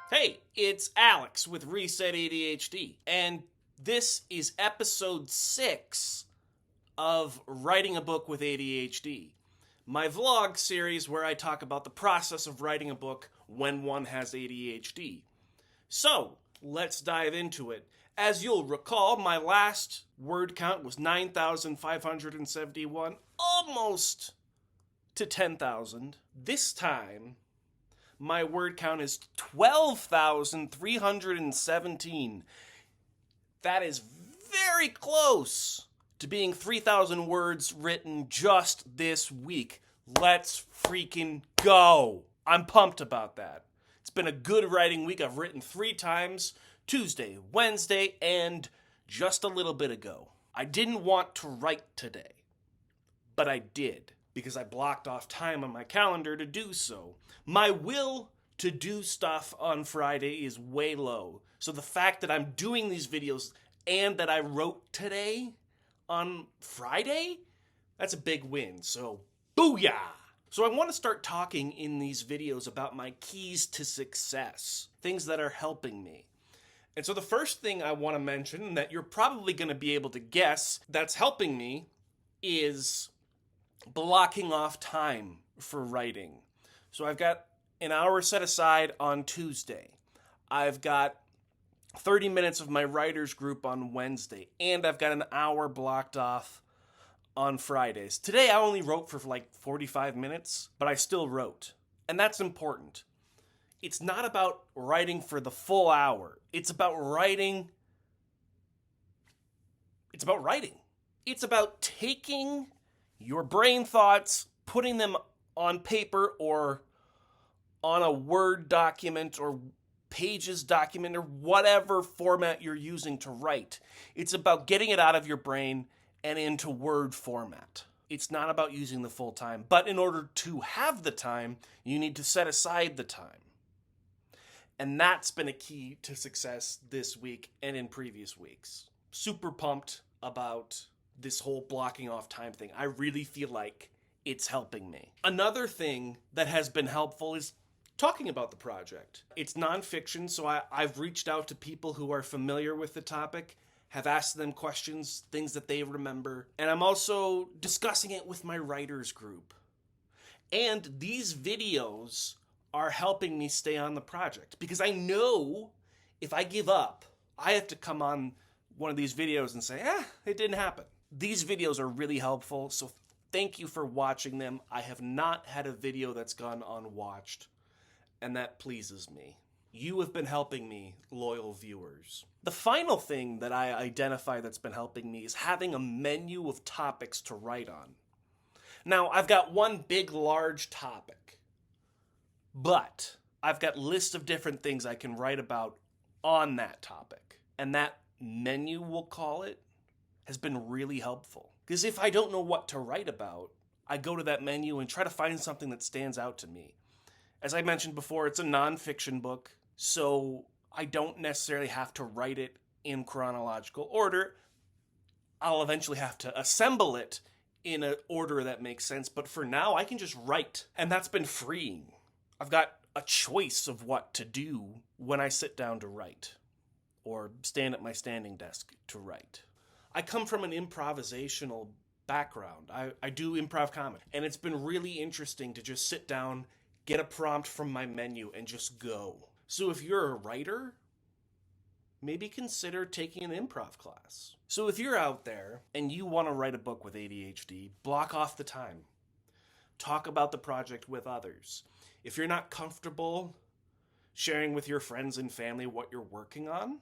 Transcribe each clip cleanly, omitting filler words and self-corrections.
Hey, it's Alex with Reset ADHD, and this is episode 6 of Writing a Book with ADHD, my vlog series where I talk about the process of writing a book when one has ADHD. So, let's dive into it. As you'll recall, my last word count was 9,571, almost to 10,000. This time, my word count is 12,317. That is very close to being 3,000 words written just this week. Let's freaking go. I'm pumped about that. It's been a good writing week. I've written 3 times, Tuesday, Wednesday, and just a little bit ago. I didn't want to write today, but I did, because I blocked off time on my calendar to do so. My will to do stuff on Friday is way low. So the fact that I'm doing these videos and that I wrote today on Friday, that's a big win. So booyah! So I want to start talking in these videos about my keys to success, things that are helping me. And so the first thing I want to mention that you're probably going to be able to guess that's helping me is blocking off time for writing. So I've got an hour set aside on Tuesday. I've got 30 minutes of my writers group on Wednesday, and I've got an hour blocked off on Fridays. Today I only wrote for like 45 minutes, but I still wrote. And that's important. It's not about writing for the full hour. It's about writing. It's about taking your brain thoughts, putting them on paper or on a Word document or Pages document or whatever format you're using to write. It's about getting it out of your brain and into Word format. It's not about using the full time, but in order to have the time, you need to set aside the time. And that's been a key to success this week and in previous weeks. Super pumped about this whole blocking off time thing. I really feel like it's helping me. Another thing that has been helpful is talking about the project. It's nonfiction, so I've reached out to people who are familiar with the topic, have asked them questions, things that they remember, and I'm also discussing it with my writers group. And these videos are helping me stay on the project, because I know if I give up, I have to come on one of these videos and say, it didn't happen. These videos are really helpful, so thank you for watching them. I have not had a video that's gone unwatched, and that pleases me. You have been helping me, loyal viewers. The final thing that I identify that's been helping me is having a menu of topics to write on. Now, I've got one big, large topic, but I've got lists of different things I can write about on that topic. And that menu, we'll call it, has been really helpful. Because if I don't know what to write about, I go to that menu and try to find something that stands out to me. As I mentioned before, it's a nonfiction book, so I don't necessarily have to write it in chronological order. I'll eventually have to assemble it in an order that makes sense, but for now, I can just write, and that's been freeing. I've got a choice of what to do when I sit down to write, or stand at my standing desk to write. I come from an improvisational background. I do improv comedy, and it's been really interesting to just sit down, get a prompt from my menu, and just go. So if you're a writer, maybe consider taking an improv class. So if you're out there and you want to write a book with ADHD, block off the time. Talk about the project with others. If you're not comfortable sharing with your friends and family what you're working on,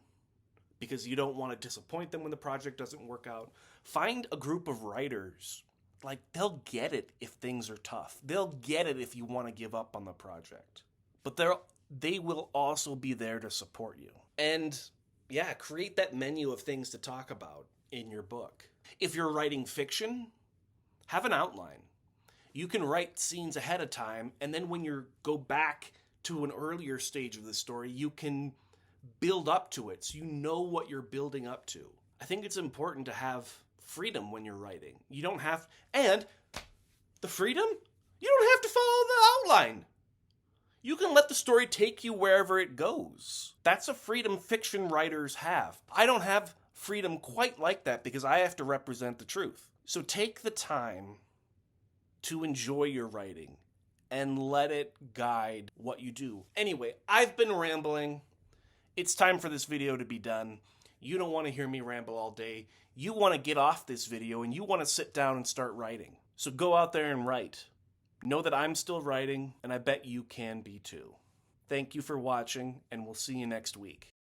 because you don't want to disappoint them when the project doesn't work out, find a group of writers. Like, they'll get it if things are tough. They'll get it if you want to give up on the project. But they will also be there to support you. And yeah, create that menu of things to talk about in your book. If you're writing fiction, have an outline. You can write scenes ahead of time, and then when you go back to an earlier stage of the story, you can build up to it so you know what you're building up to. I think it's important to have freedom when you're writing. You don't have, and the freedom, you don't have to follow the outline. You can let the story take you wherever it goes. That's a freedom fiction writers have. I don't have freedom quite like that because I have to represent the truth. So take the time to enjoy your writing and let it guide what you do. Anyway, I've been rambling. It's time for this video to be done. You don't want to hear me ramble all day. You want to get off this video and you want to sit down and start writing. So go out there and write. Know that I'm still writing, and I bet you can be too. Thank you for watching, and we'll see you next week.